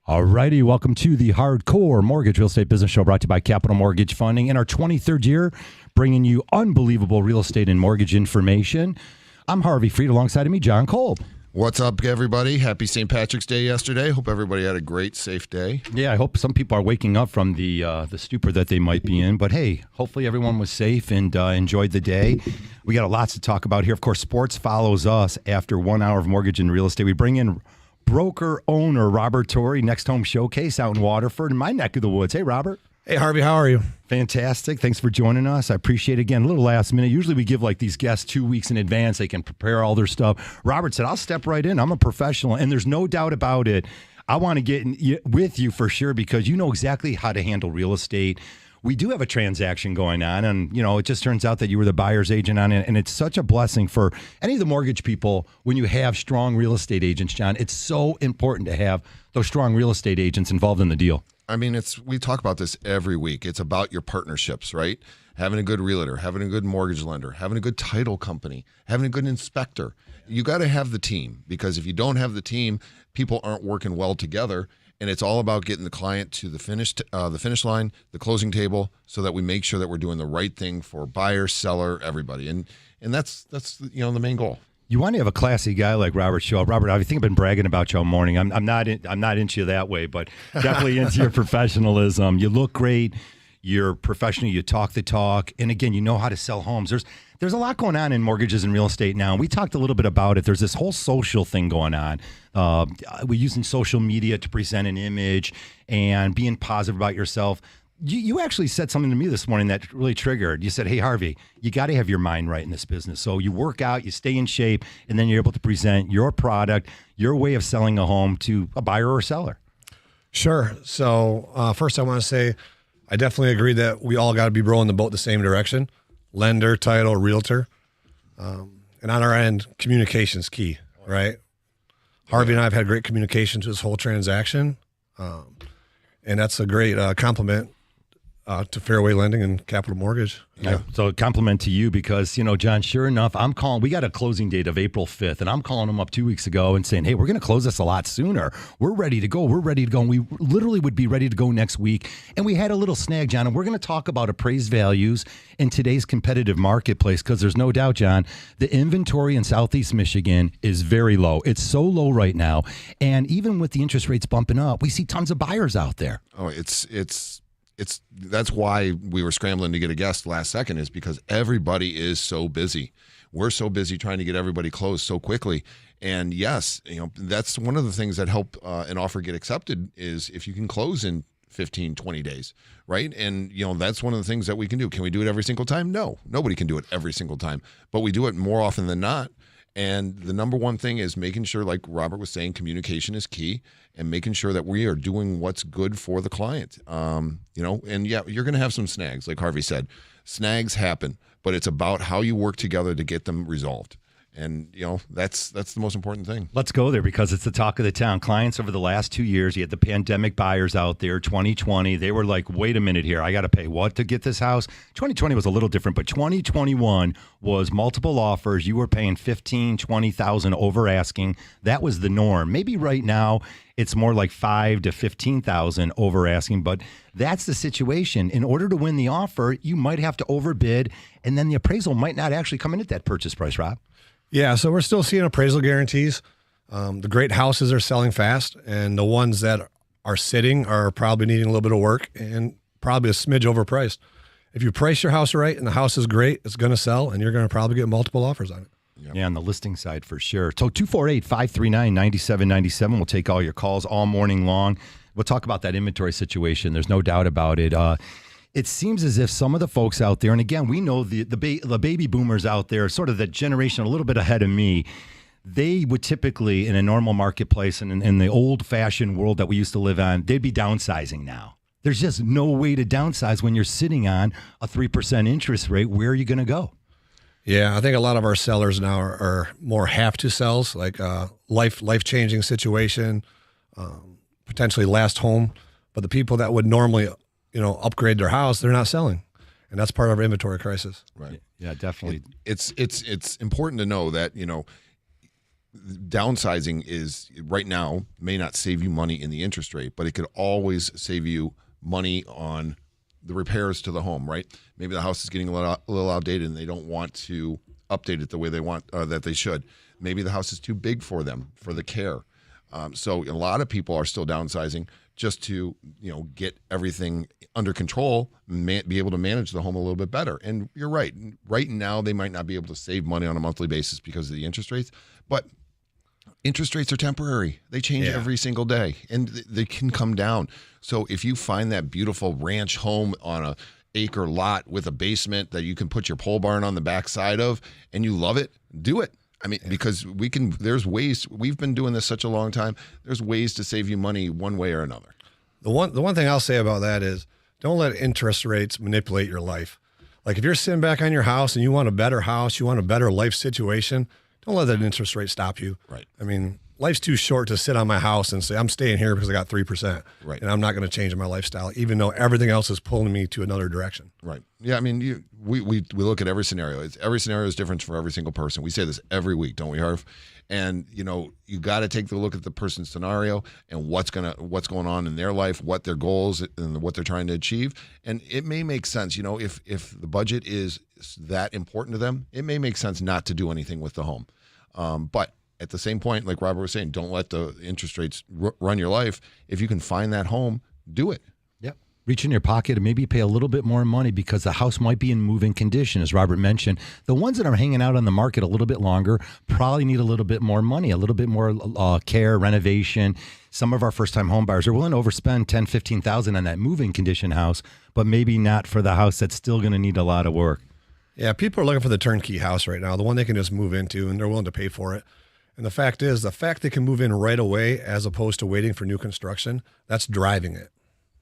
All righty, welcome to the Hardcore Mortgage Real Estate Business Show, brought to you by Capital Mortgage Funding. In our 23rd year, bringing you unbelievable real estate and mortgage information. I'm Harvey Freed, alongside of me, John Kolb. What's up, everybody? Happy St. Patrick's Day yesterday. Hope everybody had a great, safe day. Yeah, I hope some people are waking up from the stupor that they might be in. But hey, hopefully everyone was safe and enjoyed the day. We got lots to talk about here. Of course, sports follows us after 1 hour of mortgage and real estate. We bring in broker owner Robert Torrey, Next Home Showcase out in Waterford, in my neck of the woods. Hey, Robert. Hey, Harvey, how are you? Fantastic. Thanks for joining us. I appreciate it. Again, a little last minute. Usually we give like these guests 2 weeks in advance. They can prepare all their stuff. Robert said, I'll step right in. I'm a professional, and there's no doubt about it. I want to get with you for sure because you know exactly how to handle real estate. We do have a transaction going on, and it just turns out that you were the buyer's agent on it, and it's such a blessing for any of the mortgage people when you have strong real estate agents, John. It's so important to have those strong real estate agents involved in the deal. I mean, we talk about this every week. It's about your partnerships, right? Having a good realtor, having a good mortgage lender, having a good title company, having a good inspector. You got to have the team, because if you don't have the team, people aren't working well together. And it's all about getting the client to the finish line, the closing table, so that we make sure that we're doing the right thing for buyer, seller, everybody. And that's the main goal. You want to have a classy guy like Robert Shaw. Robert, I think I've been bragging about you all morning. I'm not into you that way, but definitely into your professionalism. You look great. You're professional. You talk the talk. And again, you know how to sell homes. There's a lot going on in mortgages and real estate now. We talked a little bit about it. There's this whole social thing going on. We're using social media to present an image and being positive about yourself. You actually said something to me this morning that really triggered. You said, hey, Harvey, you got to have your mind right in this business. So you work out, you stay in shape, and then you're able to present your product, your way of selling a home to a buyer or seller. Sure. So first I want to say I definitely agree that we all got to be rowing the boat the same direction. Lender, title, realtor. And on our end, communication's key, right? Harvey and I have had great communication to this whole transaction. And that's a great compliment to Fairway Lending and Capital Mortgage. Yeah. So a compliment to you because, John, sure enough, we got a closing date of April 5th, and I'm calling them up 2 weeks ago and saying, hey, we're going to close this a lot sooner. We're ready to go. And we literally would be ready to go next week. And we had a little snag, John, and we're going to talk about appraised values in today's competitive marketplace because there's no doubt, John, the inventory in Southeast Michigan is very low. It's so low right now. And even with the interest rates bumping up, we see tons of buyers out there. Oh, that's why we were scrambling to get a guest last second, is because everybody is so busy. We're so busy trying to get everybody closed so quickly. And yes, that's one of the things that help an offer get accepted is if you can close in 15, 20 days, right? And, that's one of the things that we can do. Can we do it every single time? No, nobody can do it every single time, but we do it more often than not. And the number one thing is making sure, like Robert was saying, communication is key, and making sure that we are doing what's good for the client. And yeah, you're going to have some snags, like Harvey said. Snags happen, but it's about how you work together to get them resolved. And, that's the most important thing. Let's go there because it's the talk of the town. Clients over the last 2 years, you had the pandemic buyers out there, 2020. They were like, wait a minute here. I got to pay what to get this house? 2020 was a little different, but 2021 was multiple offers. You were paying $15,000, $20,000 over asking. That was the norm. Maybe right now it's more like $5,000 to $15,000 over asking, but that's the situation. In order to win the offer, you might have to overbid, and then the appraisal might not actually come in at that purchase price, Rob. Yeah, so we're still seeing appraisal guarantees. The great houses are selling fast, and the ones that are sitting are probably needing a little bit of work and probably a smidge overpriced. If you price your house right and the house is great, it's going to sell, and you're going to probably get multiple offers on it. Yep. Yeah, on the listing side for sure. So 248-539-9797. We'll take all your calls all morning long. We'll talk about that inventory situation. There's no doubt about it. It seems as if some of the folks out there, and again, we know the baby boomers out there, sort of that generation a little bit ahead of me, they would typically, in a normal marketplace and in the old-fashioned world that we used to live on, they'd be downsizing now. There's just no way to downsize when you're sitting on a 3% interest rate. Where are you going to go? Yeah, I think a lot of our sellers now are more have-to sells, like life-changing situation, potentially last home. But the people that would normally upgrade their house, they're not selling. And that's part of our inventory crisis. Right. Yeah, definitely. It's important to know that, downsizing is right now may not save you money in the interest rate, but it could always save you money on the repairs to the home, right? Maybe the house is getting a little outdated and they don't want to update it the way they want that they should. Maybe the house is too big for them for the care. So a lot of people are still downsizing just to get everything under control, be able to manage the home a little bit better. And you're right. Right now, they might not be able to save money on a monthly basis because of the interest rates, but interest rates are temporary. They change every single day, and they can come down. So if you find that beautiful ranch home on a acre lot with a basement that you can put your pole barn on the backside of, and you love it, do it. I mean, because there's ways, we've been doing this such a long time. There's ways to save you money one way or another. The one thing I'll say about that is don't let interest rates manipulate your life. Like if you're sitting back on your house and you want a better house, you want a better life situation, don't let that interest rate stop you. Right. I mean, life's too short to sit on my house and say, I'm staying here because I got 3%. Right. And I'm not going to change my lifestyle, even though everything else is pulling me to another direction. Right. Yeah. I mean, we look at every scenario. Every scenario is different for every single person. We say this every week, don't we, Harv? And you got to take the look at the person's scenario and what's going on in their life, what their goals and what they're trying to achieve. And it may make sense, if the budget is that important to them, it may make sense not to do anything with the home. But at the same point, like Robert was saying, don't let the interest rates run your life. If you can find that home, do it. Yep. Reach in your pocket and maybe pay a little bit more money because the house might be in moving condition, as Robert mentioned. The ones that are hanging out on the market a little bit longer probably need a little bit more money, a little bit more care, renovation. Some of our first-time home buyers are willing to overspend $10,000, $15,000 on that moving condition house, but maybe not for the house that's still going to need a lot of work. Yeah, people are looking for the turnkey house right now, the one they can just move into, and they're willing to pay for it. And the fact they can move in right away as opposed to waiting for new construction, that's driving it.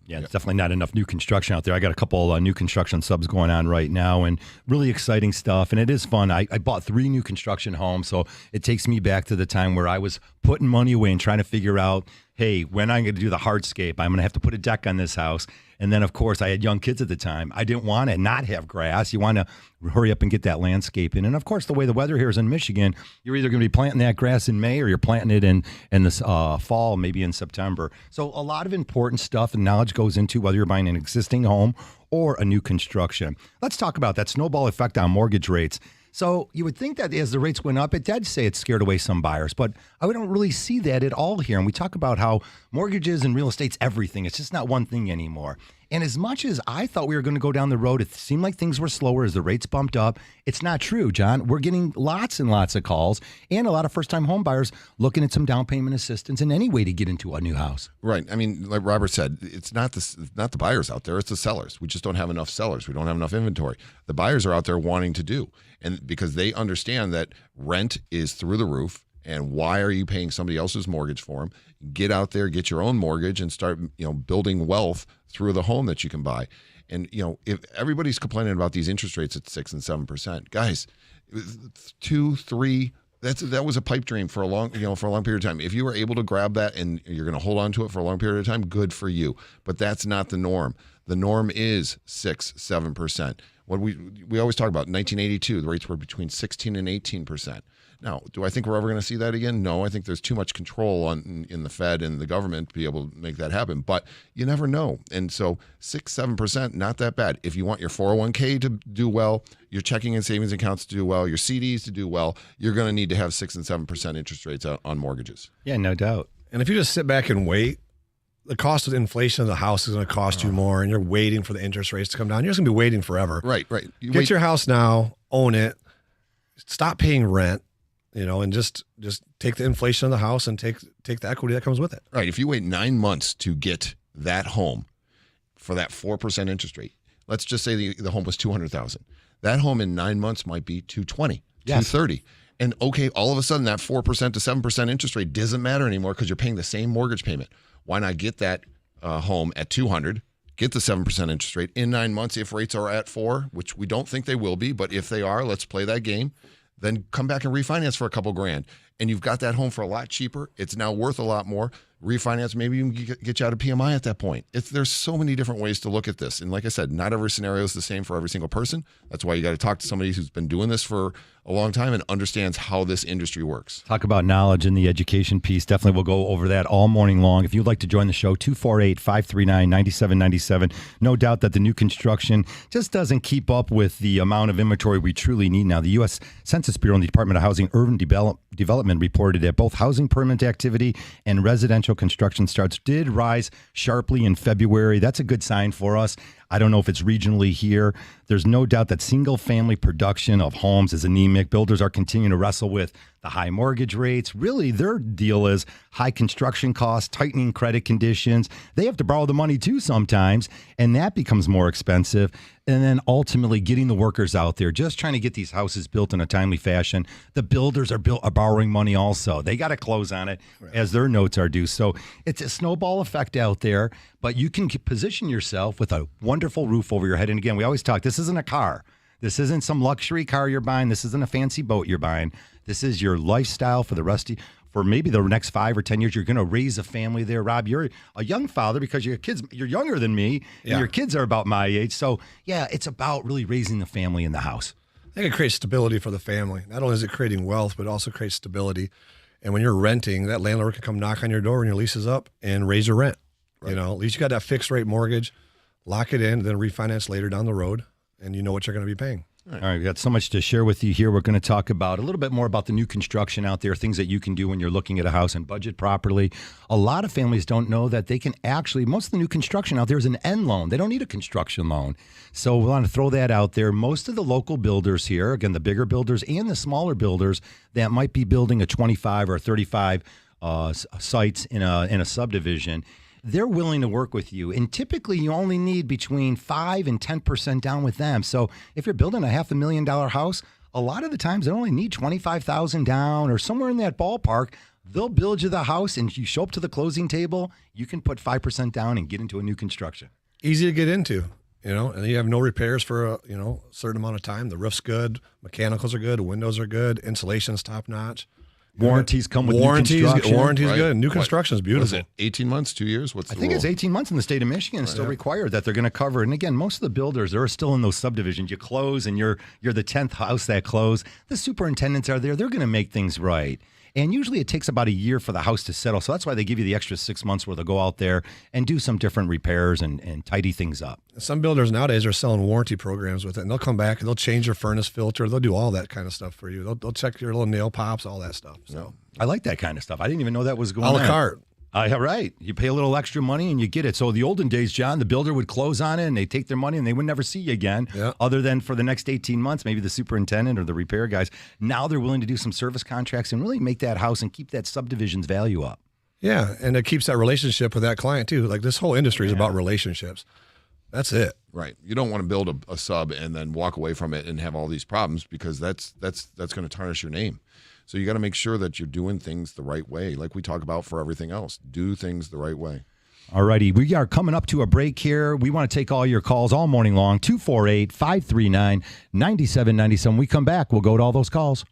Yeah, it's definitely not enough new construction out there. I got a couple new construction subs going on right now and really exciting stuff. And it is fun. I bought 3 new construction homes, so it takes me back to the time where I was putting money away and trying to figure out, hey, when I'm going to do the hardscape, I'm going to have to put a deck on this house. And then, of course, I had young kids at the time. I didn't want to not have grass. You want to hurry up and get that landscape in. And, of course, the way the weather here is in Michigan, you're either going to be planting that grass in May or you're planting it in the fall, maybe in September. So a lot of important stuff and knowledge goes into whether you're buying an existing home or a new construction. Let's talk about that snowball effect on mortgage rates. So you would think that as the rates went up, it did say it scared away some buyers, but I don't really see that at all here. And we talk about how mortgages and real estate's everything. It's just not one thing anymore. And as much as I thought we were going to go down the road, it seemed like things were slower as the rates bumped up. It's not true, John. We're getting lots and lots of calls and a lot of first-time home buyers looking at some down payment assistance in any way to get into a new house. Right. I mean, like Robert said, it's not the buyers out there. It's the sellers. We just don't have enough sellers. We don't have enough inventory. The buyers are out there wanting to do, and because they understand that rent is through the roof. And why are you paying somebody else's mortgage for them? Get out there, get your own mortgage, and start building wealth through the home that you can buy. And if everybody's complaining about these interest rates at 6% and 7%, guys, 2, 3, that was a pipe dream for a long period of time. If you were able to grab that and you're going to hold on to it for a long period of time, good for you. But that's not the norm. The norm is 6%, 7%. What we always talk about, 1982, the rates were between 16 and 18%. Now, do I think we're ever going to see that again? No, I think there's too much control in the Fed and the government to be able to make that happen. But you never know. And so 6, 7%, not that bad. If you want your 401k to do well, your checking and savings accounts to do well, your CDs to do well, you're going to need to have 6 and 7% interest rates on mortgages. Yeah, no doubt. And if you just sit back and wait, the cost of inflation of the house is going to cost you more, and you're waiting for the interest rates to come down. You're just going to be waiting forever. Right. Get your house now, own it, stop paying rent. And just take the inflation of the house and take the equity that comes with it. Right. If you wait 9 months to get that home for that 4% interest rate, let's just say the home was $200,000. That home in 9 months might be $220,000, yes. $230,000. And okay, all of a sudden that 4% to 7% interest rate doesn't matter anymore because you're paying the same mortgage payment. Why not get that home at $200,000? Get the 7% interest rate in 9 months if rates are at 4%, which we don't think they will be, but if they are, let's play that game. Then come back and refinance for a couple grand. And you've got that home for a lot cheaper. It's now worth a lot more. Refinance, maybe you can get you out of PMI at that point. There's so many different ways to look at this. And like I said, not every scenario is the same for every single person. That's why you got to talk to somebody who's been doing this for a long time and understands how this industry works. Talk about knowledge and the education piece. Definitely we'll go over that all morning long. If you'd like to join the show, 248-539-9797. No doubt that the new construction just doesn't keep up with the amount of inventory we truly need now. The U.S. Census Bureau and the Department of Housing Urban Development reported that both housing permit activity and residential construction starts did rise sharply in February. That's a good sign for us. I don't know if it's regionally here. There's no doubt that single-family production of homes is anemic. Builders are continuing to wrestle with the high mortgage rates. Really, their deal is high construction costs, tightening credit conditions. They have to borrow the money too sometimes, and that becomes more expensive. And then ultimately getting the workers out there, just trying to get these houses built in a timely fashion. The builders are borrowing money also. They got to close on it as their notes are due. So it's a snowball effect out there, but you can position yourself with a wonderful roof over your head. And again, we always talk, this isn't a car. This isn't some luxury car you're buying. This isn't a fancy boat you're buying. This is your lifestyle for the rest of for maybe the next 5 or 10 years. You're going to raise a family there. Rob, you're a young father because you're younger than me, and your kids are about my age. So, yeah, it's about really raising the family in the house. I think it creates stability for the family. Not only is it creating wealth, but it also creates stability. And when you're renting, that landlord can come knock on your door when your lease is up and raise your rent. Right. You know, at least you got that fixed rate mortgage, lock it in, then refinance later down the road, and you know what you're going to be paying. All right, we've got so much to share with you here. We're going to talk about a little bit more about the new construction out there, things that you can do when you're looking at a house and budget properly. A lot of families don't know that they can actually, most of the new construction out there is an end loan. They don't need a construction loan. So we want to throw that out there. Most of the local builders here, again, the bigger builders and the smaller builders that might be building a 25 or 35 sites in a subdivision, they're willing to work with you. And typically you only need between 5 and 10% down with them. So if you're building a $500,000 house, a lot of the times they only need $25,000 down or somewhere in that ballpark. They'll build you the house, and you show up to the closing table, you can put 5% down and get into a new construction. Easy to get into, you know, and you have no repairs for a certain amount of time. The roof's good, mechanicals are good, windows are good, insulation's top notch. Warranties come with new construction. Warranties Right. good. New construction is beautiful. Was it 18 months, 2 years? What's the I think rule? it's 18 months in the state of Michigan. It's still required that they're going to cover. And again, most of the builders, they're still in those subdivisions. You close and you're the 10th house that close. The superintendents are there. They're going to make things right. And usually it takes about a year for the house to settle. So that's why they give you the extra 6 months where they'll go out there and do some different repairs and tidy things up. Some builders nowadays are selling warranty programs with it, and they'll come back and they'll change your furnace filter. They'll do all that kind of stuff for you. They'll check your little nail pops, all that stuff. So I like that kind of stuff. I didn't even know that was going a on. la carte. Right. You pay a little extra money and you get it. So the olden days, John, the builder would close on it and they take their money and they would never see you again, other than for the next 18 months, maybe the superintendent or the repair guys. Now they're willing to do some service contracts and really make that house and keep that subdivision's value up. Yeah, and it keeps that relationship with that client too. Like this whole industry is about relationships. That's it. Right. You don't want to build a sub and then walk away from it and have all these problems, because that's going to tarnish your name. So you got to make sure that you're doing things the right way, like we talk about for everything else. Do things the right way. All righty. We are coming up to a break here. We want to take all your calls all morning long, 248-539-9797. When we come back, we'll go to all those calls.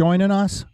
joining us?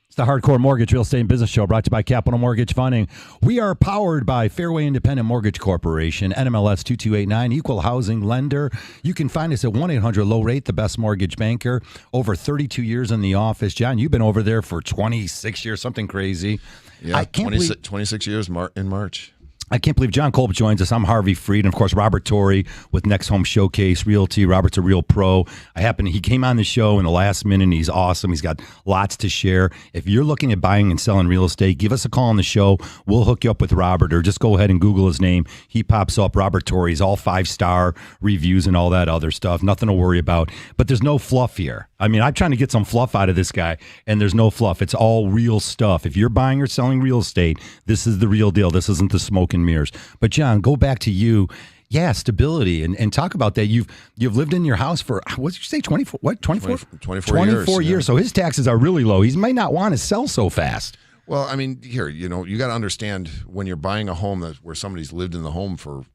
It's the Hardcore Mortgage Real Estate and Business Show brought to you by Capital Mortgage Funding. We are powered by Fairway Independent Mortgage Corporation, NMLS 2289, equal housing lender. You can find us at 1-800-LOW-RATE, the best mortgage banker. Over 32 years in the office. John, you've been over there for 26 years, something crazy. Yeah, I can't 26 years in March. I can't believe John Kolb joins us. I'm Harvey Freed, and of course Robert Torrey with Next Home Showcase Realty. Robert's a real pro. He came on the show in the last minute, and he's awesome. He's got lots to share. If you're looking at buying and selling real estate, give us a call on the show. We'll hook you up with Robert, or just go ahead and Google his name. He pops up. Robert Torrey's all 5-star reviews and all that other stuff. Nothing to worry about. But there's no fluff here. I mean, I'm trying to get some fluff out of this guy, and there's no fluff. It's all real stuff. If you're buying or selling real estate, this is the real deal. This isn't the smoke and mirrors. But John, go back to you. Yeah, stability, and talk about that. You've lived in your house for, what did you say, 24? What, 24? 24 years. So his taxes are really low. He might not want to sell so fast. Well, I mean, you got to understand when you're buying a home where somebody's lived in the home for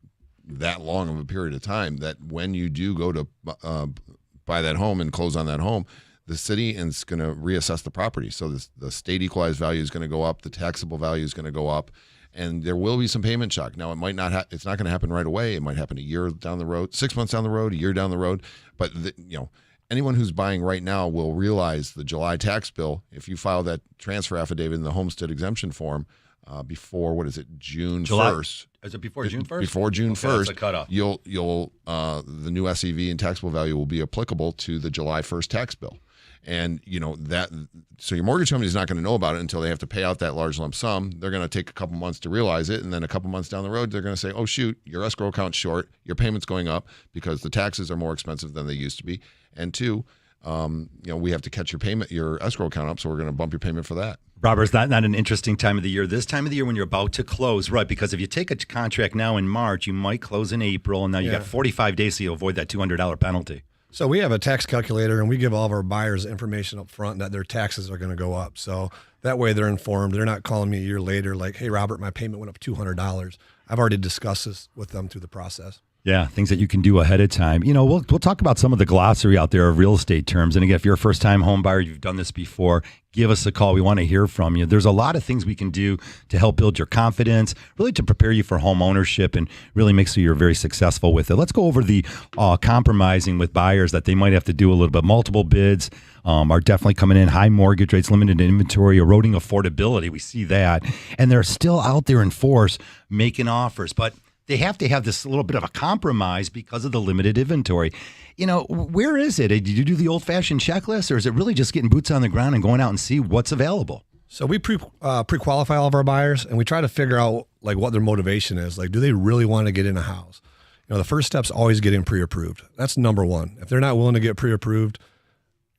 that long of a period of time, that when you do go to buy that home and close on that home, the city is going to reassess the property. So the state equalized value is going to go up, the taxable value is going to go up, and there will be some payment shock. Now, it might not. It's not going to happen right away. It might happen a year down the road, 6 months down the road, a year down the road. But anyone who's buying right now will realize the July tax bill. If you file that transfer affidavit in the homestead exemption form before June 1st. Is it before June 1st? Before June 1st, that's a cutoff. You'll the new SEV and taxable value will be applicable to the July 1st tax bill. And so your mortgage company is not going to know about it until they have to pay out that large lump sum. They're going to take a couple months to realize it, and then a couple months down the road, they're going to say, "Oh shoot, your escrow account's short. Your payment's going up because the taxes are more expensive than they used to be." And two, we have to catch your escrow account up, so we're going to bump your payment for that. Robert, is that not an interesting time of the year? This time of the year when you're about to close, right? Because if you take a contract now in March, you might close in April, and now you got 45 days so you avoid that $200 penalty. So we have a tax calculator, and we give all of our buyers information up front that their taxes are going to go up. So that way they're informed. They're not calling me a year later like, "Hey, Robert, my payment went up $200." I've already discussed this with them through the process. Yeah, things that you can do ahead of time. We'll talk about some of the glossary out there of real estate terms. And again, if you're a first-time home buyer, you've done this before, give us a call. We want to hear from you. There's a lot of things we can do to help build your confidence, really to prepare you for home ownership and really make sure you're very successful with it. Let's go over the compromising with buyers that they might have to do a little bit. Multiple bids are definitely coming in. High mortgage rates, limited inventory, eroding affordability. We see that. And they're still out there in force making offers. But they have to have this little bit of a compromise because of the limited inventory. Where is it? Did you do the old-fashioned checklist, or is it really just getting boots on the ground and going out and see what's available? So we pre-qualify all of our buyers, and we try to figure out what their motivation is. Do they really want to get in a house? The first step's always getting pre-approved. That's number one. If they're not willing to get pre-approved,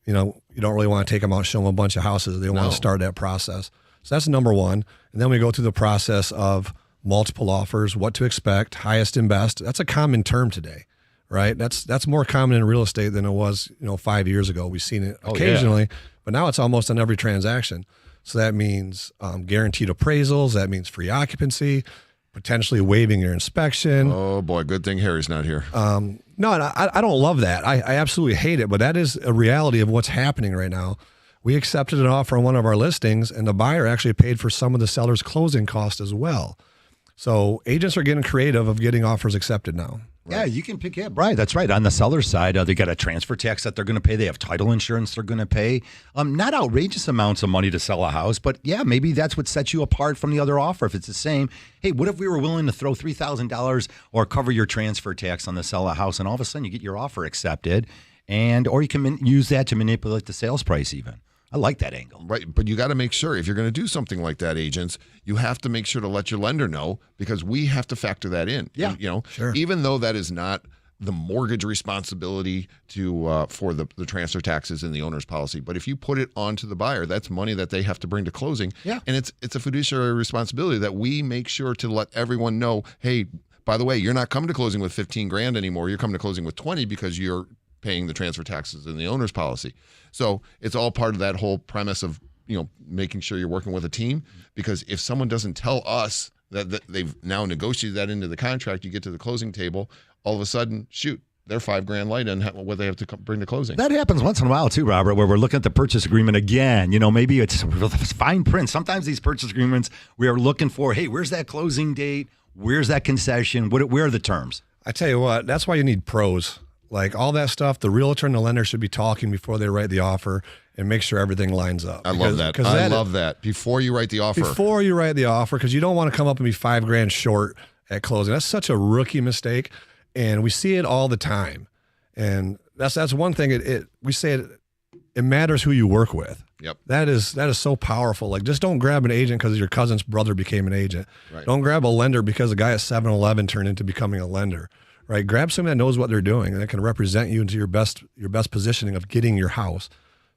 you don't really want to take them out and show them a bunch of houses. They don't want to start that process. So that's number one. And then we go through the process of multiple offers, what to expect, highest and best. That's a common term today, right? That's more common in real estate than it was, 5 years ago. We've seen it occasionally, but now it's almost on every transaction. So that means guaranteed appraisals. That means free occupancy, potentially waiving your inspection. Oh boy, good thing Harry's not here. No, I don't love that. I absolutely hate it, but that is a reality of what's happening right now. We accepted an offer on one of our listings, and the buyer actually paid for some of the seller's closing costs as well. So agents are getting creative of getting offers accepted now. Right? Yeah, you can pick it. Right, that's right. On the seller side, they got a transfer tax that they're going to pay. They have title insurance they're going to pay. Not outrageous amounts of money to sell a house, but yeah, maybe that's what sets you apart from the other offer. If it's the same, hey, what if we were willing to throw $3,000 or cover your transfer tax on the sell a house, and all of a sudden you get your offer accepted, or you can use that to manipulate the sales price even. I like that angle. Right, but you got to make sure if you're going to do something like that, agents, you have to make sure to let your lender know, because we have to factor that in. Yeah, sure. Even though that is not the mortgage responsibility for the transfer taxes in the owner's policy, but if you put it onto the buyer, that's money that they have to bring to closing. Yeah, and it's a fiduciary responsibility that we make sure to let everyone know. Hey, by the way, you're not coming to closing with $15,000 anymore. You're coming to closing with $20,000 because you're paying the transfer taxes in the owner's policy. So it's all part of that whole premise of, making sure you're working with a team, because if someone doesn't tell us that they've now negotiated that into the contract, you get to the closing table, all of a sudden, shoot, they're $5,000 light on what they have to bring to closing. That happens once in a while too, Robert, where we're looking at the purchase agreement again. You know, maybe it's fine print. Sometimes these purchase agreements, we are looking for, hey, where's that closing date? Where's that concession? Where are the terms? I tell you what, that's why you need pros. Like all that stuff, the realtor and the lender should be talking before they write the offer and make sure everything lines up. I love that. I love that. Before you write the offer. Before you write the offer, because you don't want to come up and be $5,000 short at closing. That's such a rookie mistake, and we see it all the time. And that's one thing. We say it matters who you work with. Yep. That is so powerful. Like, just don't grab an agent because your cousin's brother became an agent. Right. Don't grab a lender because a guy at 7-Eleven turned into becoming a lender. Right? Grab someone that knows what they're doing and that can represent you into your best positioning of getting your house,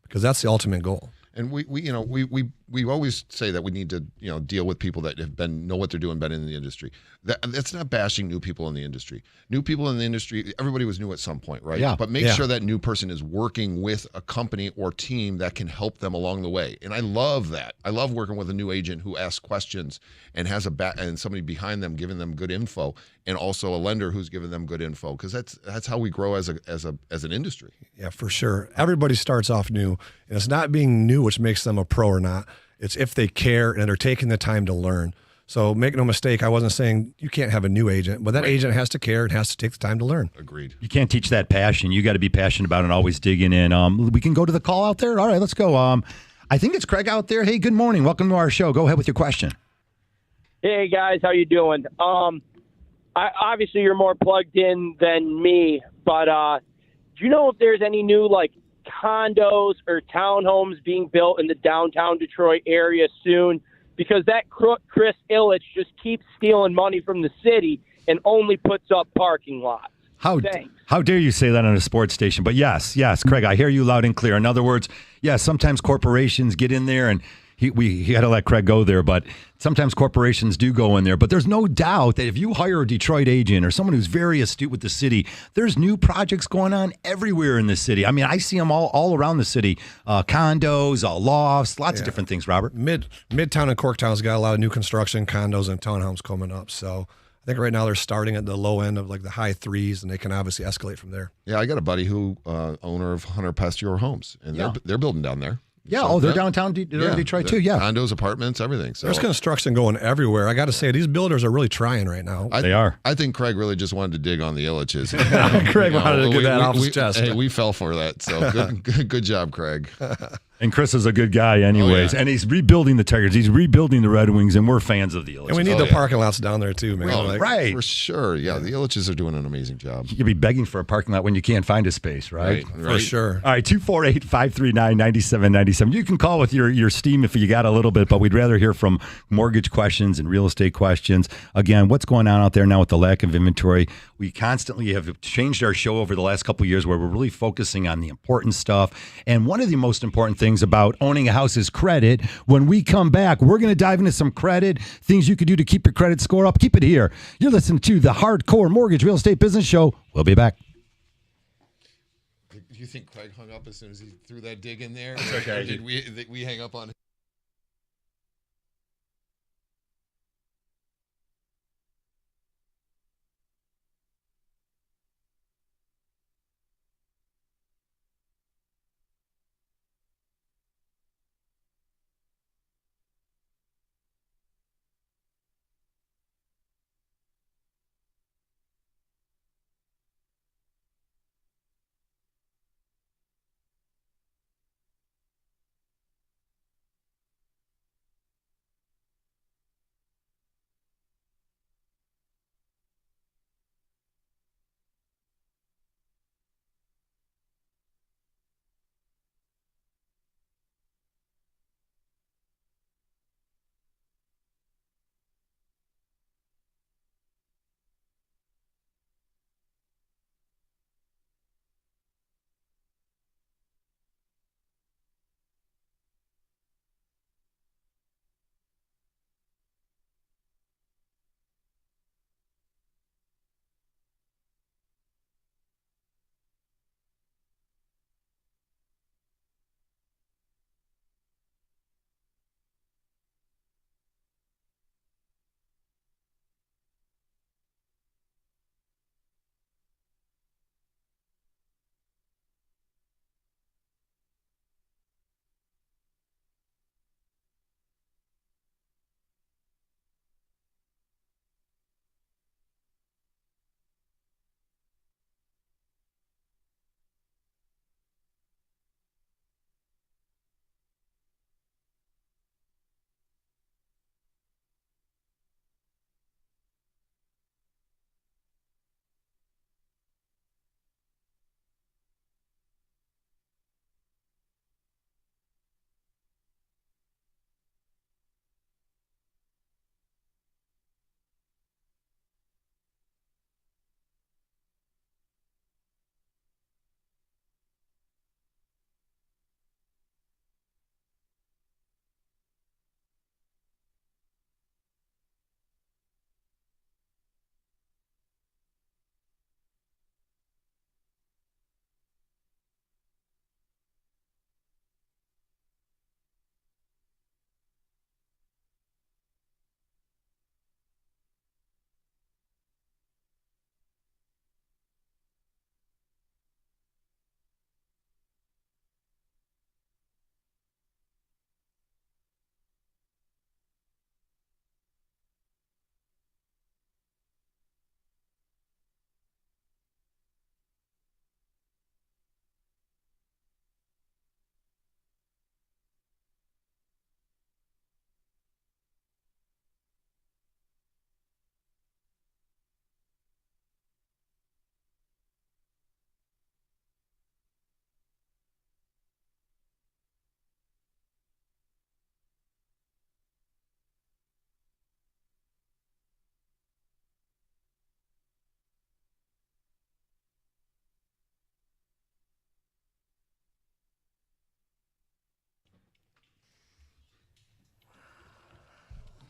because that's the ultimate goal. And we always say that we need to deal with people that have know what they're doing, been in the industry. That's not bashing new people in the industry. New people in the industry, everybody was new at some point, right? Yeah. But make sure that new person is working with a company or team that can help them along the way. And I love that. I love working with a new agent who asks questions and has and somebody behind them giving them good info, and also a lender who's giving them good info, because that's how we grow as an industry. Yeah, for sure. Everybody starts off new, and it's not being new which makes them a pro or not. It's if they care and are taking the time to learn. So make no mistake, I wasn't saying you can't have a new agent, but that agent has to care and has to take the time to learn. Agreed. You can't teach that passion. You got to be passionate about it and always digging in. We can go to the call out there. All right, let's go. I think it's Craig out there. Hey, good morning. Welcome to our show. Go ahead with your question. Hey guys, how you doing? Obviously you're more plugged in than me, but do you know if there's any new condos or townhomes being built in the downtown Detroit area soon? Because that crook Chris Ilitch just keeps stealing money from the city and only puts up parking lots. How dare you say that on a sports station? But yes, Craig, I hear you loud and clear. In other words, sometimes corporations get in there, and he had to let Craig go there, but sometimes corporations do go in there. But there's no doubt that if you hire a Detroit agent or someone who's very astute with the city, there's new projects going on everywhere in the city. I mean, I see them all around the city, condos, lofts, lots of different things, Robert. Midtown and Corktown's got a lot of new construction, condos and townhomes coming up. So I think right now they're starting at the low end of the high threes, and they can obviously escalate from there. Yeah, I got a buddy who owner of Hunter Pastore Homes, and they're building down there. Yeah, they're downtown Detroit too, yeah. Condos, apartments, everything. So there's construction going everywhere. I got to say, these builders are really trying right now. They are. I think Craig really just wanted to dig on the Illiches. Craig wanted to get that off his chest. Hey, we fell for that. So good job, Craig. And Chris is a good guy anyways. And he's rebuilding the Tigers. He's rebuilding the Red Wings, and we're fans of the Illiches. And we need the parking lots down there too, man. Right. For sure. Yeah, the Illiches are doing an amazing job. You could be begging for a parking lot when you can't find a space, right? For sure. All right, 248-539-9797. You can call with your steam if you got a little bit, but we'd rather hear from mortgage questions and real estate questions. Again, what's going on out there now with the lack of inventory? We constantly have changed our show over the last couple of years where we're really focusing on the important stuff. And one of the most important things about owning a house is credit. When we come back, we're going to dive into some credit, things you could do to keep your credit score up. Keep it here. You're listening to the Hardcore Mortgage Real Estate Business Show. We'll be back. Do you think Craig hung up as soon as he threw that dig in there? It's okay. Or did we hang up on him?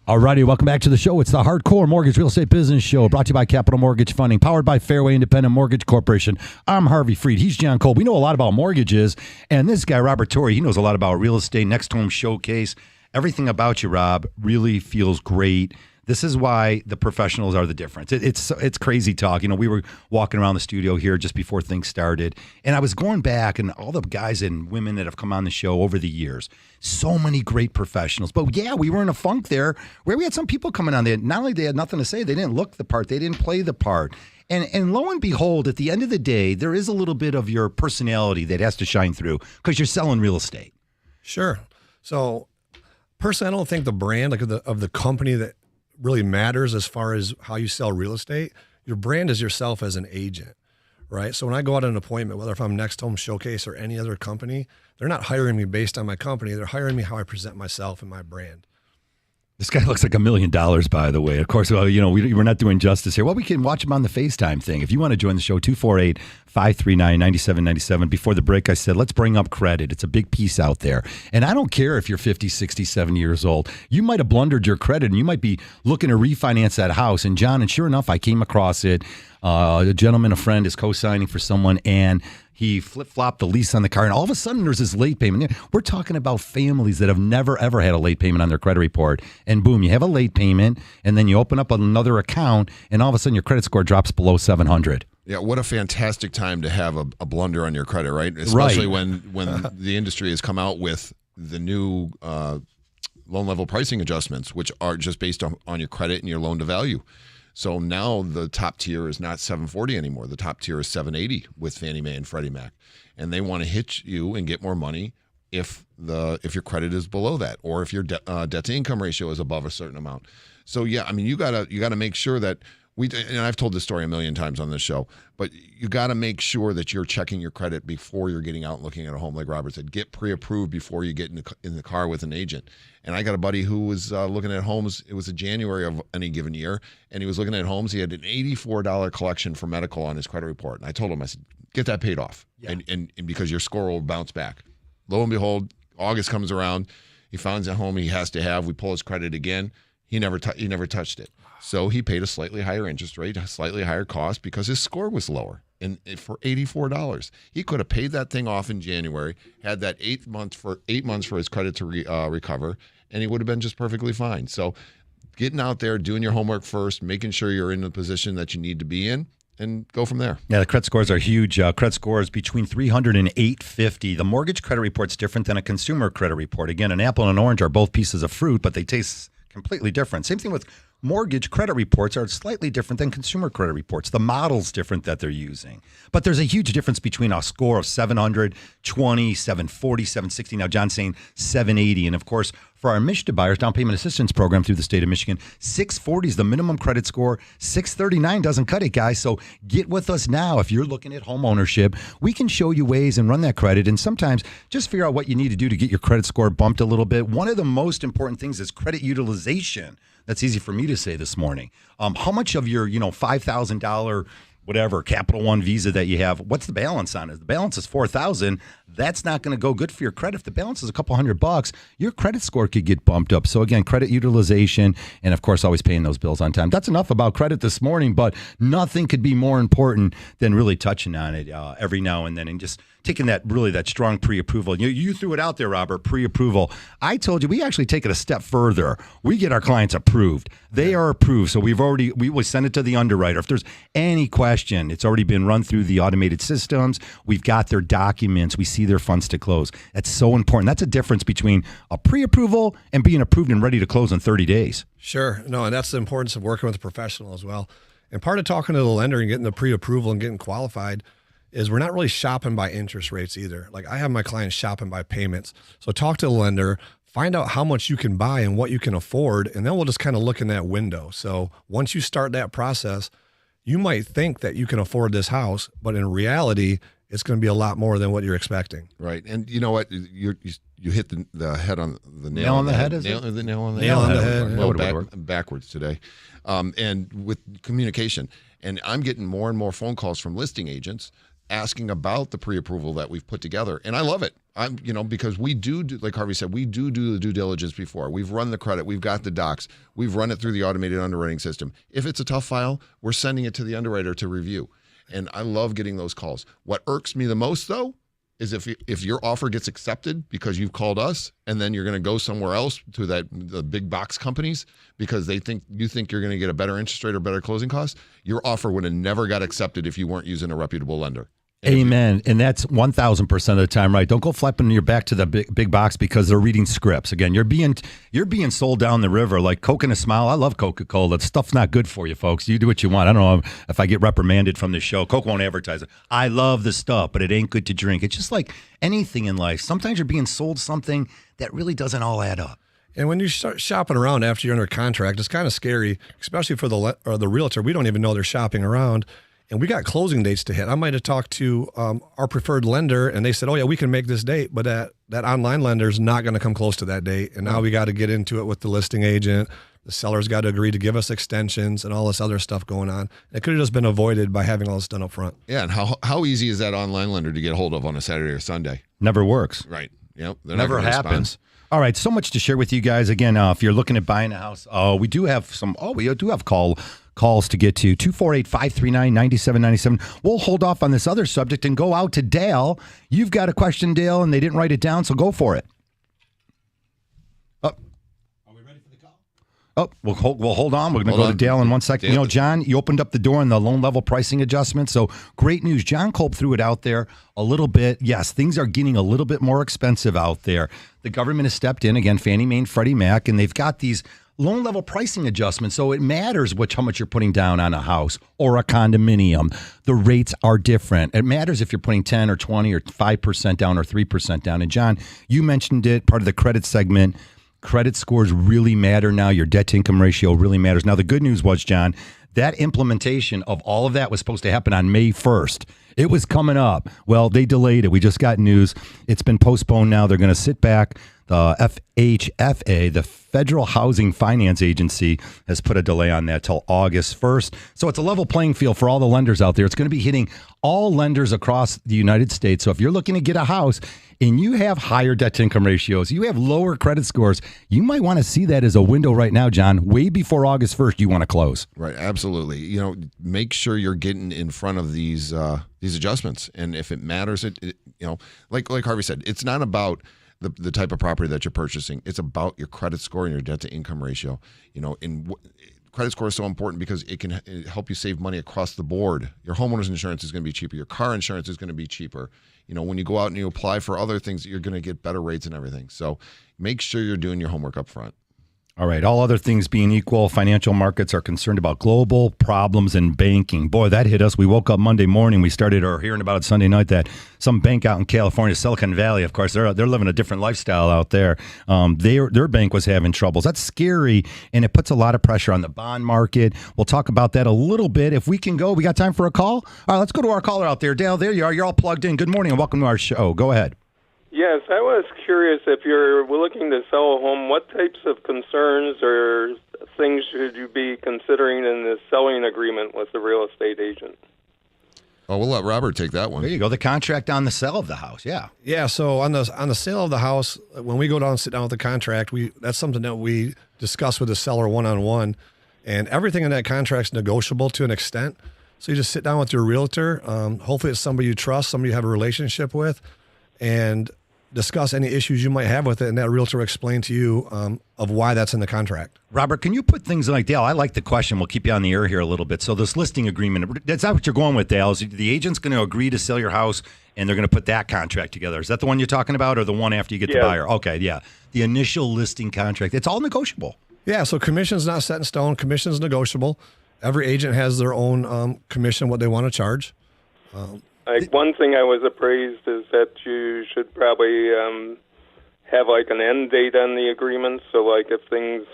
Alrighty, welcome back to the show. It's the Hardcore Mortgage Real Estate Business Show, brought to you by Capital Mortgage Funding, powered by Fairway Independent Mortgage Corporation. I'm Harvey Freed. He's John Cole. We know a lot about mortgages, and this guy, Robert Torrey, he knows a lot about real estate, Next Home Showcase. Everything about you, Rob, really feels great. This is why the professionals are the difference. It's crazy talk. You know, we were walking around the studio here just before things started, and I was going back, and all the guys and women that have come on the show over the years, so many great professionals. But yeah, we were in a funk there where we had some people coming on there. Not only they had nothing to say, they didn't look the part, they didn't play the part. And lo and behold, at the end of the day, there is a little bit of your personality that has to shine through because you're selling real estate. Sure. So personally, I don't think the brand of the company that really matters as far as how you sell real estate. Your brand is yourself as an agent, right? So when I go out on an appointment, whether if I'm Next Home Showcase or any other company, they're not hiring me based on my company. They're hiring me how I present myself and my brand. This guy looks like $1 million, by the way. Of course, well, you know, we're not doing justice here. Well, we can watch him on the FaceTime thing. If you want to join the show, 248-539-9797. Before the break, I said, let's bring up credit. It's a big piece out there. And I don't care if you're 50, 60, 70 years old. You might have blundered your credit, and you might be looking to refinance that house. And, John, and sure enough, I came across it. A gentleman, a friend, is co-signing for someone, and he flip-flopped the lease on the car, and all of a sudden there's this late payment. We're talking about families that have never, ever had a late payment on their credit report, and boom, you have a late payment, and then you open up another account, and all of a sudden your credit score drops below 700. Yeah, what a fantastic time to have a blunder on your credit, right? Especially when the industry has come out with the new loan level pricing adjustments, which are just based on your credit and your loan to value. So now the top tier is not 740 anymore. The top tier is 780 with Fannie Mae and Freddie Mac, and they want to hit you and get more money if your credit is below that, or if your debt to income ratio is above a certain amount. So yeah, I mean you gotta make sure that and I've told this story a million times on this show, but you got to make sure that you're checking your credit before you're getting out and looking at a home. Like Robert said, get pre-approved before you get in the car with an agent. And I got a buddy who was looking at homes. It was a January of any given year, and he was looking at homes. He had an $84 collection for medical on his credit report. And I told him, I said, get that paid off, and because your score will bounce back. Lo and behold, August comes around. He finds a home he has to have. We pull his credit again. He never touched it. So he paid a slightly higher interest rate, a slightly higher cost because his score was lower. And for $84, he could have paid that thing off in January, had that 8 months for his credit to recover, and he would have been just perfectly fine. So getting out there, doing your homework first, making sure you're in the position that you need to be in, and go from there. Yeah, the credit scores are huge. Credit scores between 300 and 850. The mortgage credit report's different than a consumer credit report. Again, an apple and an orange are both pieces of fruit, but they taste completely different. Same thing with mortgage credit reports are slightly different than consumer credit reports. The model's different that they're using. But there's a huge difference between a score of 720, 740, 760. Now, John's saying 780. And, of course, for our Michigan buyers, down payment assistance program through the state of Michigan, 640 is the minimum credit score. 639 doesn't cut it, guys. So get with us now. If you're looking at home ownership, we can show you ways and run that credit. And sometimes just figure out what you need to do to get your credit score bumped a little bit. One of the most important things is credit utilization. That's easy for me to say this morning. How much of your, $5,000 whatever Capital One Visa that you have, what's the balance on it? If the balance is $4,000. That's not going to go good for your credit. If the balance is a couple $100, your credit score could get bumped up. So again, credit utilization, and of course, always paying those bills on time. That's enough about credit this morning, but nothing could be more important than really touching on it every now and then, and just taking that strong pre-approval. You threw it out there, Robert, pre-approval. I told you we actually take it a step further. We get our clients approved. They are approved. So we will send it to the underwriter. If there's any question, it's already been run through the automated systems. We've got their documents. We see their funds to close. That's so important. That's a difference between a pre-approval and being approved and ready to close in 30 days. Sure. No, and that's the importance of working with a professional as well. And part of talking to the lender and getting the pre-approval and getting qualified is we're not really shopping by interest rates either. Like I have my clients shopping by payments. So talk to the lender, find out how much you can buy and what you can afford, and then we'll just kind of look in that window. So once you start that process, you might think that you can afford this house, but in reality, it's going to be a lot more than what you're expecting. Right. And you know what? You hit the head on the nail on the head. The nail on the head. Well, backwards today. And with communication. And I'm getting more and more phone calls from listing agents asking about the pre-approval that we've put together. And I love it. because we do, like Harvey said, we do the due diligence before. We've run the credit. We've got the docs. We've run it through the automated underwriting system. If it's a tough file, we're sending it to the underwriter to review. And I love getting those calls. What irks me the most, though, is if your offer gets accepted because you've called us, and then you're going to go somewhere else to the big box companies because you think you're going to get a better interest rate or better closing costs. Your offer would have never got accepted if you weren't using a reputable lender. Amen. And that's 1,000% of the time right. Don't go flapping your back to the big box because they're reading scripts. Again, you're being sold down the river like Coke and a smile. I love Coca-Cola. That stuff's not good for you, folks. You do what you want. I don't know if I get reprimanded from this show. Coke won't advertise it. I love the stuff, but it ain't good to drink. It's just like anything in life. Sometimes you're being sold something that really doesn't all add up. And when you start shopping around after you're under contract, it's kind of scary, especially for the realtor. We don't even know they're shopping around. And we got closing dates to hit. I might have talked to our preferred lender, and they said, oh, yeah, we can make this date, but that online lender is not going to come close to that date. And now we got to get into it with the listing agent. The seller's got to agree to give us extensions and all this other stuff going on. It could have just been avoided by having all this done up front. Yeah, and how easy is that online lender to get hold of on a Saturday or Sunday? Never works. Right. Yep. Never happens. All right, so much to share with you guys. Again, if you're looking at buying a house, we do have calls to get to 248-539-9797. We'll hold off on this other subject and go out to Dale. You've got a question, Dale, and they didn't write it down, so go for it. Are we ready for the call? Oh, we'll hold on. We're going to go to Dale in 1 second. Dale. John, you opened up the door on the loan level pricing adjustment, so great news. John Kolb threw it out there a little bit. Yes, things are getting a little bit more expensive out there. The government has stepped in, again, Fannie Mae and Freddie Mac, and they've got these loan level pricing adjustment, so it matters how much you're putting down on a house or a condominium. The rates are different. It matters if you're putting 10 or 20 or 5% down or 3% down. And John, you mentioned it, part of the credit segment. Credit scores really matter now. Your debt to income ratio really matters. Now, the good news was, John, that implementation of all of that was supposed to happen on May 1st. It was coming up. Well, they delayed it. We just got news. It's been postponed now. They're going to sit back. The FHFA, the Federal Housing Finance Agency, has put a delay on that till August 1st. So it's a level playing field for all the lenders out there. It's going to be hitting all lenders across the United States. So if you're looking to get a house and you have higher debt to income ratios, you have lower credit scores, you might want to see that as a window right now, John. Way before August 1st, you want to close. Right, absolutely. Make sure you're getting in front of these adjustments. And if it matters, like Harvey said, it's not about the type of property that you're purchasing. It's about your credit score and your debt to income ratio. Credit score is so important because it can help you save money across the board. Your homeowner's insurance is going to be cheaper. Your car insurance is going to be cheaper. When you go out and you apply for other things, you're going to get better rates and everything. So make sure you're doing your homework up front. All right. All other things being equal, financial markets are concerned about global problems in banking. Boy, that hit us. We woke up Monday morning. We started hearing about it Sunday night that some bank out in California, Silicon Valley, of course, they're living a different lifestyle out there. Their bank was having troubles. That's scary, and it puts a lot of pressure on the bond market. We'll talk about that a little bit. If we can go, we got time for a call? All right, let's go to our caller out there. Dale, there you are. You're all plugged in. Good morning and welcome to our show. Go ahead. Yes, I was curious if you're looking to sell a home, what types of concerns or things should you be considering in the selling agreement with the real estate agent? Oh, we'll let Robert take that one. There you go. The contract on the sale of the house. Yeah. Yeah. So on the sale of the house, when we go down and sit down with the contract, that's something that we discuss with the seller one-on-one, and everything in that contract is negotiable to an extent. So you just sit down with your realtor. Hopefully it's somebody you trust, somebody you have a relationship with, and discuss any issues you might have with it, and that realtor will explain to you of why that's in the contract. Robert, can you put things like, Dale, I like the question. We'll keep you on the air here a little bit. So this listing agreement, that's not what you're going with, Dale. Is the agent's going to agree to sell your house, and they're going to put that contract together. Is that the one you're talking about, or the one after you get the buyer? Okay, yeah. The initial listing contract. It's all negotiable. Yeah, so commission's not set in stone. Commission's negotiable. Every agent has their own commission, what they want to charge. One thing I was appraised is that you should probably have an end date on the agreement. So if things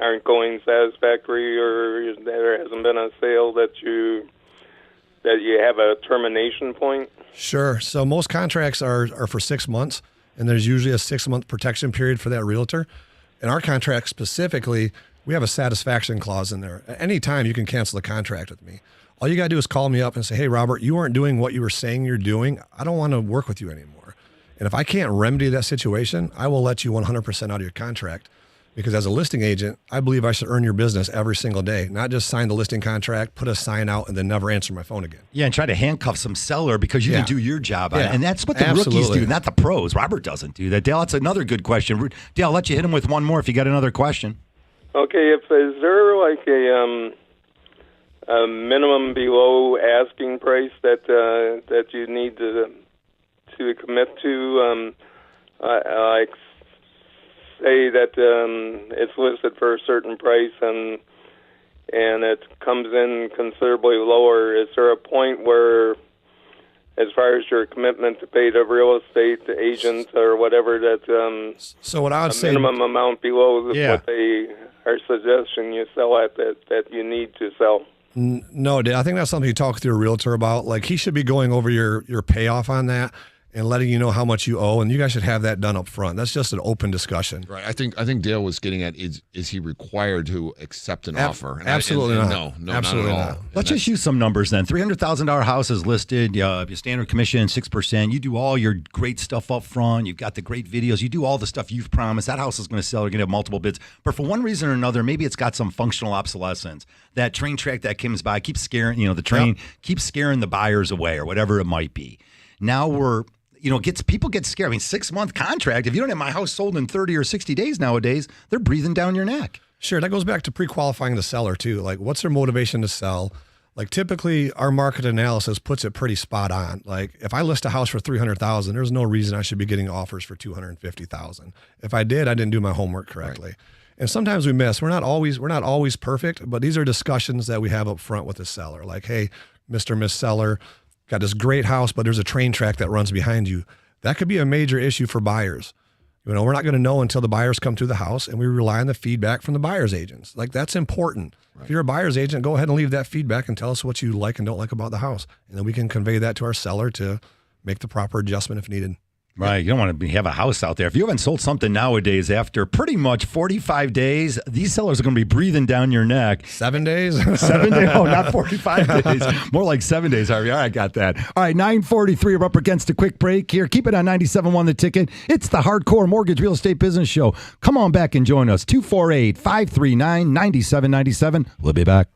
aren't going satisfactory or there hasn't been a sale, that you have a termination point. Sure. So most contracts are for 6 months, and there's usually a 6-month protection period for that realtor. In our contract specifically, we have a satisfaction clause in there. At any time, you can cancel the contract with me. All you got to do is call me up and say, hey, Robert, you aren't doing what you were saying you're doing. I don't want to work with you anymore. And if I can't remedy that situation, I will let you 100% out of your contract. Because as a listing agent, I believe I should earn your business every single day, not just sign the listing contract, put a sign out, and then never answer my phone again. Yeah, and try to handcuff some seller because you didn't do your job on it. And that's what the rookies Absolutely. do, not the pros. Robert doesn't do that. Dale, that's another good question. Dale, I'll let you hit him with one more if you got another question. Okay, is there like a minimum below asking price that you need to commit to? Like say that it's listed for a certain price and it comes in considerably lower. Is there a point where, as far as your commitment to pay the real estate agent or whatever, that So what I would a say, minimum amount below Yeah. what they are suggesting you sell at that you need to sell? no, I think that's something you talk with your realtor about. Like he should be going over your payoff on that and letting you know how much you owe, and you guys should have that done up front. That's just an open discussion. Right. I think Dale was getting at is he required to accept an offer? And absolutely and not. No, Absolutely not at not. all. Let's just use some numbers then. $300,000 house is listed. Your standard commission 6%. You do all your great stuff up front. You've got the great videos. You do all the stuff you've promised. That house is going to sell. You're going to have multiple bids. But for one reason or another, maybe it's got some functional obsolescence. That train track that comes by keeps scaring. The train keeps scaring the buyers away, or whatever it might be. Now people get scared. I mean, 6-month contract. If you don't have my house sold in 30 or 60 days nowadays, they're breathing down your neck. Sure, that goes back to pre-qualifying the seller too. Like, what's their motivation to sell? Like, typically, our market analysis puts it pretty spot on. Like, if I list a house for $300,000, there's no reason I should be getting offers for $250,000. If I did, I didn't do my homework correctly. Right. And sometimes we miss. We're not always perfect, but these are discussions that we have up front with the seller. Like, hey, Mr. Miss Seller, got this great house, but there's a train track that runs behind you. That could be a major issue for buyers. We're not going to know until the buyers come to the house, and we rely on the feedback from the buyer's agents. Like, that's important. Right. If you're a buyer's agent, go ahead and leave that feedback and tell us what you like and don't like about the house. And then we can convey that to our seller to make the proper adjustment if needed. Right. You don't want to have a house out there. If you haven't sold something nowadays after pretty much 45 days, these sellers are going to be breathing down your neck. 7 days? 7 days? Oh, not 45 days. More like 7 days, Harvey. All right, got that. All right, 9:43. We're up against a quick break here. Keep it on 97.1 The Ticket. It's the Hardcore Mortgage Real Estate Business Show. Come on back and join us. 248-539-9797. We'll be back.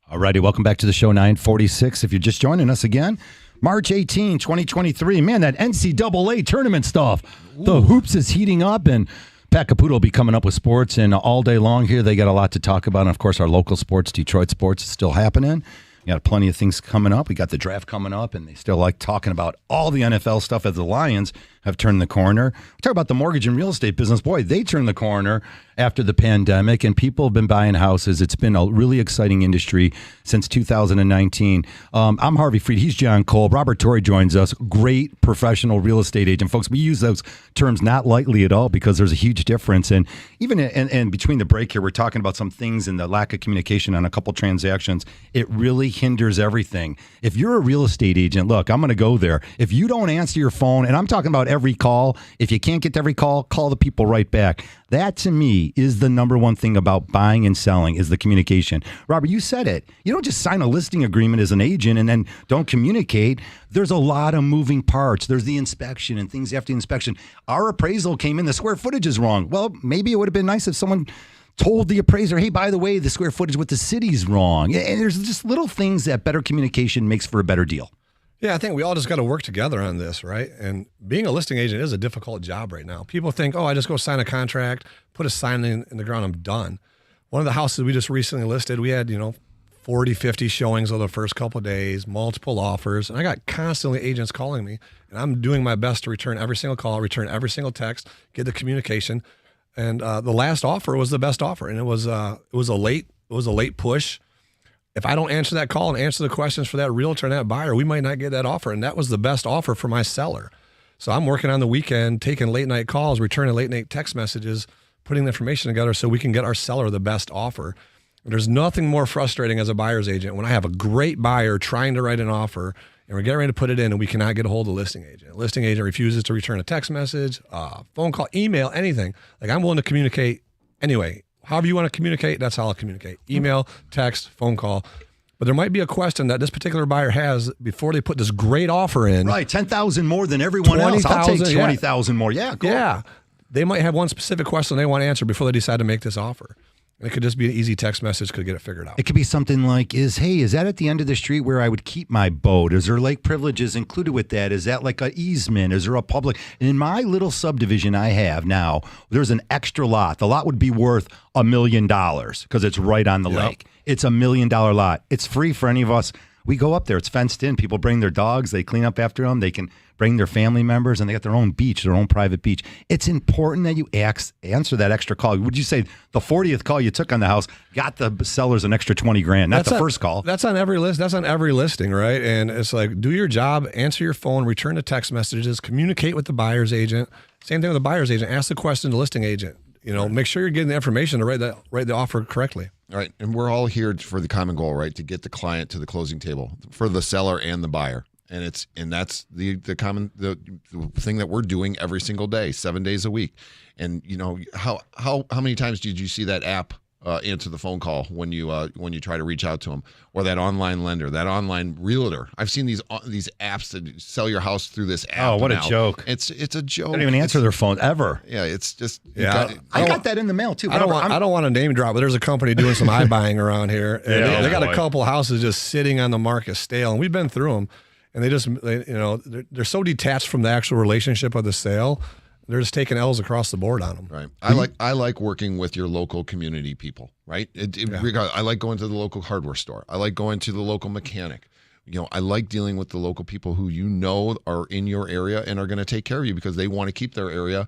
All righty, welcome back to the show, 946. If you're just joining us again, March 18, 2023. Man, that NCAA tournament stuff. The hoops is heating up, and Pat Caputo will be coming up with sports, and all day long here they got a lot to talk about. And, of course, our local sports, Detroit sports, is still happening. We got plenty of things coming up. We got the draft coming up, and they still like talking about all the NFL stuff as the Lions have turned the corner. We talk about the mortgage and real estate business. Boy, they turned the corner after the pandemic, and people have been buying houses. It's been a really exciting industry since 2019. I'm Harvey Freed. He's John Kolb. Robert Torrey joins us. Great professional real estate agent. Folks, we use those terms not lightly at all because there's a huge difference. And even and between the break here, we're talking about some things and the lack of communication on a couple transactions. It really hinders everything. If you're a real estate agent, look, I'm going to go there. If you don't answer your phone, and I'm talking about every call, if you can't get to every call, call the people right back. That, to me, is the number one thing about buying and selling is the communication. Robert, you said it. You don't just sign a listing agreement as an agent and then don't communicate. There's a lot of moving parts. There's the inspection and things after the inspection. Our appraisal came in, the square footage is wrong. Well, maybe it would have been nice if someone told the appraiser, hey, by the way, the square footage with the city's wrong. And there's just little things that better communication makes for a better deal. Yeah, I think we all just got to work together on this, right? And being a listing agent is a difficult job right now. People think, oh, I just go sign a contract, put a sign in the ground, I'm done. One of the houses we just recently listed, we had, 40, 50 showings over the first couple of days, multiple offers. And I got constantly agents calling me, and I'm doing my best to return every single call, return every single text, get the communication. And the last offer was the best offer, and it was a late push. If I don't answer that call and answer the questions for that realtor and that buyer, we might not get that offer. And that was the best offer for my seller. So I'm working on the weekend, taking late night calls, returning late night text messages, putting the information together so we can get our seller the best offer. And there's nothing more frustrating as a buyer's agent when I have a great buyer trying to write an offer and we're getting ready to put it in and we cannot get a hold of the listing agent. The listing agent refuses to return a text message, phone call, email, anything. Like, I'm willing to communicate anyway. However you want to communicate, that's how I'll communicate. Email, text, phone call. But there might be a question that this particular buyer has before they put this great offer in. Right, 10,000 more than everyone else. I'll take 20,000 more. Yeah, cool. Yeah. They might have one specific question they want to answer before they decide to make this offer. And it could just be an easy text message, could get it figured out. It could be something like, is that at the end of the street where I would keep my boat? Is there lake privileges included with that? Is that like an easement? Is there a public? And in my little subdivision I have now, there's an extra lot. The lot would be worth $1 million because it's right on the lake. It's $1 million lot. It's free for any of us. We go up there. It's fenced in. People bring their dogs. They clean up after them. They can bring their family members, and they got their own beach, their own private beach. It's important that you answer that extra call. Would you say the 40th call you took on the house got the sellers an extra $20,000? Not the first call. That's on every list. That's on every listing, right? And it's like, do your job, answer your phone, return the text messages, communicate with the buyer's agent. Same thing with the buyer's agent. Ask the question to the listing agent. Make sure you're getting the information to write the offer correctly. All right. And we're all here for the common goal, right? To get the client to the closing table for the seller and the buyer. And that's the thing that we're doing every single day, 7 days a week. And how many times did you see that app answer the phone call when you try to reach out to them, or that online lender, that online realtor? I've seen these apps that sell your house through this app. Oh, what a joke! It's a joke. They don't even answer their phone ever. Yeah, it's just I got that in the mail too. I don't want to name drop, but there's a company doing some iBuying around here. And they got a couple houses just sitting on the market stale, and we've been through them. And they're so detached from the actual relationship of the sale. They're just taking L's across the board on them. Right. I like working with your local community people. Right. I like going to the local hardware store. I like going to the local mechanic. I like dealing with the local people who are in your area and are going to take care of you because they want to keep their area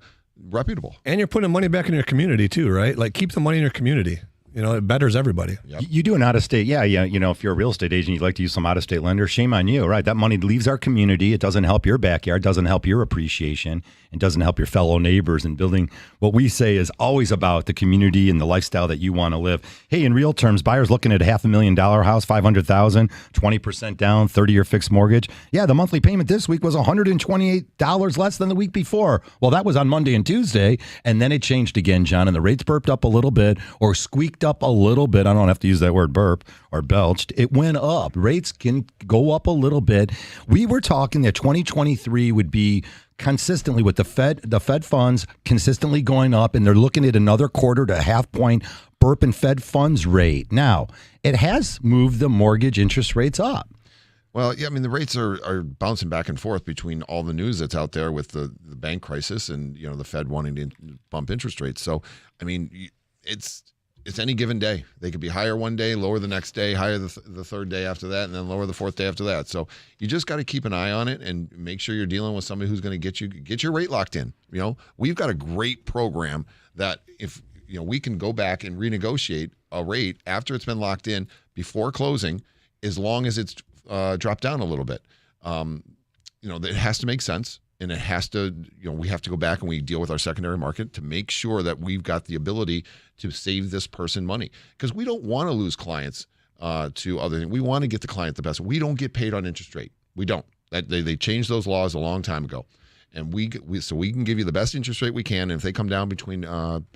reputable. And you're putting money back in your community too, right? Like, keep the money in your community. It betters everybody. Yep. You do an out-of-state, yeah. If you're a real estate agent, you'd like to use some out-of-state lender, shame on you, right? That money leaves our community. It doesn't help your backyard, doesn't help your appreciation, and doesn't help your fellow neighbors in building what we say is always about the community and the lifestyle that you want to live. Hey, in real terms, buyers looking at a $500,000 house, $500,000, 20% down, 30-year fixed mortgage. Yeah, the monthly payment this week was $128 less than the week before. Well, that was on Monday and Tuesday, and then it changed again, John, and the rates burped up a little bit or squeaked up a little bit. I don't have to use that word burp or belched. It went up. Rates can go up a little bit. We were talking that 2023 would be consistently with the Fed funds consistently going up, and they're looking at another quarter to half point burping Fed funds rate. Now, it has moved the mortgage interest rates up. Well, yeah, I mean, the rates are bouncing back and forth between all the news that's out there with the bank crisis and, the Fed wanting to bump interest rates. So, I mean, it's any given day. They could be higher one day, lower the next day, higher the third day after that, and then lower the fourth day after that. So you just got to keep an eye on it and make sure you're dealing with somebody who's going to get your rate locked in. We've got a great program that if we can go back and renegotiate a rate after it's been locked in before closing, as long as it's dropped down a little bit. It has to make sense, and it has to, we have to go back and we deal with our secondary market to make sure that we've got the ability to save this person money, because we don't want to lose clients to other things. We want to get the client the best. We don't get paid on interest rate. We don't. They changed those laws a long time ago, and so we can give you the best interest rate we can. And if they come down between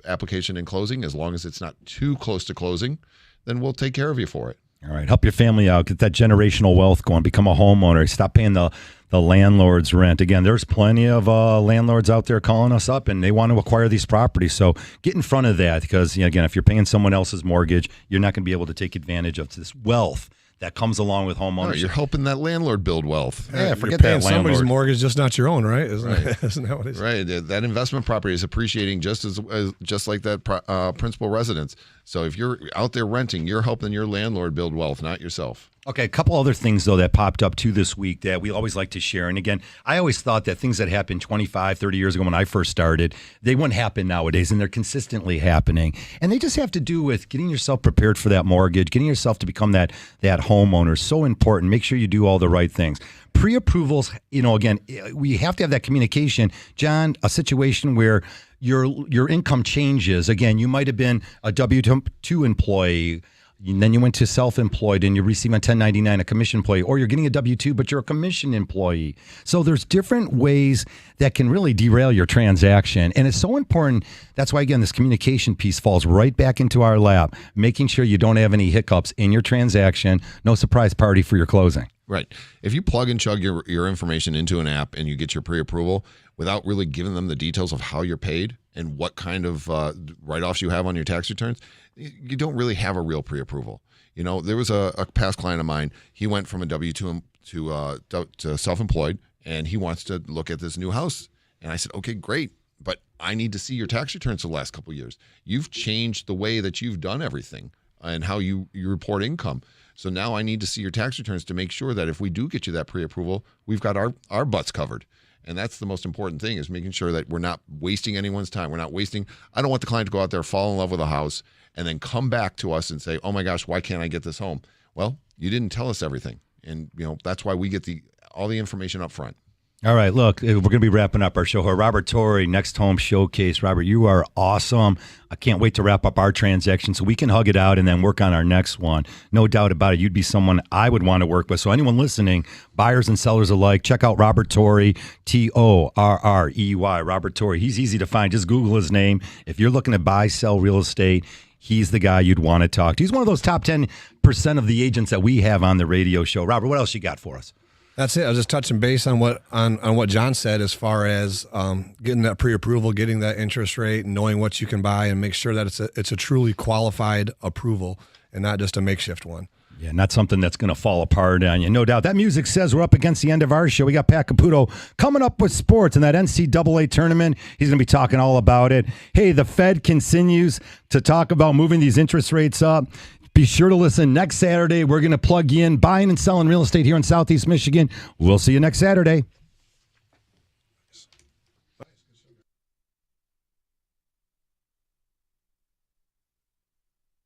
application and closing, as long as it's not too close to closing, then we'll take care of you for it. All right, help your family out. Get that generational wealth going. Become a homeowner. Stop paying the landlord's rent. Again, there's plenty of landlords out there calling us up, and they want to acquire these properties. So get in front of that, because, again, if you're paying someone else's mortgage, you're not going to be able to take advantage of this wealth that comes along with home ownership. You're helping that landlord build wealth. Yeah, forget you're that paying somebody's landlord. mortgage, just not your own, right? Right. Isn't that what it is? Right. That investment property is appreciating just like that principal residence. So if you're out there renting, you're helping your landlord build wealth, not yourself. Okay, a couple other things, though, that popped up, too, this week that we always like to share. And, again, I always thought that things that happened 25, 30 years ago when I first started, they wouldn't happen nowadays, and they're consistently happening. And they just have to do with getting yourself prepared for that mortgage, getting yourself to become that homeowner. So important. Make sure you do all the right things. Pre-approvals, again, we have to have that communication. John, a situation where your income changes. Again, you might have been a W-2 employee, and then you went to self-employed and you're receiving a 1099, a commission employee, or you're getting a W-2, but you're a commission employee. So there's different ways that can really derail your transaction. And it's so important. That's why, again, this communication piece falls right back into our lap, making sure you don't have any hiccups in your transaction. No surprise party for your closing. Right. If you plug and chug your information into an app and you get your pre-approval without really giving them the details of how you're paid and what kind of write-offs you have on your tax returns, you don't really have a real pre-approval. There was a past client of mine. He went from a W-2 to self-employed, and he wants to look at this new house. And I said, okay, great, but I need to see your tax returns for the last couple of years. You've changed the way that you've done everything and how you report income. So now I need to see your tax returns to make sure that if we do get you that pre-approval, we've got our butts covered. And that's the most important thing, is making sure that we're not wasting anyone's time. I don't want the client to go out there, fall in love with a house, and then come back to us and say, oh my gosh, why can't I get this home? Well, you didn't tell us everything. And that's why we get all the information up front. All right, look, we're going to be wrapping up our show here. Robert Torrey, Next Home Showcase. Robert, you are awesome. I can't wait to wrap up our transaction so we can hug it out and then work on our next one. No doubt about it. You'd be someone I would want to work with. So anyone listening, buyers and sellers alike, check out Robert Torrey, Torrey, Robert Torrey. He's easy to find. Just Google his name. If you're looking to buy, sell real estate, he's the guy you'd want to talk to. He's one of those top 10% of the agents that we have on the radio show. Robert, what else you got for us? That's it. I was just touching base on what John said as far as getting that pre-approval, getting that interest rate, and knowing what you can buy, and make sure that it's a truly qualified approval and not just a makeshift one. Yeah, not something that's going to fall apart on you. No doubt. That music says we're up against the end of our show. We got Pat Caputo coming up with sports in that NCAA tournament. He's going to be talking all about it. Hey, the Fed continues to talk about moving these interest rates up. Be sure to listen next Saturday. We're going to plug you in buying and selling real estate here in Southeast Michigan. We'll see you next Saturday.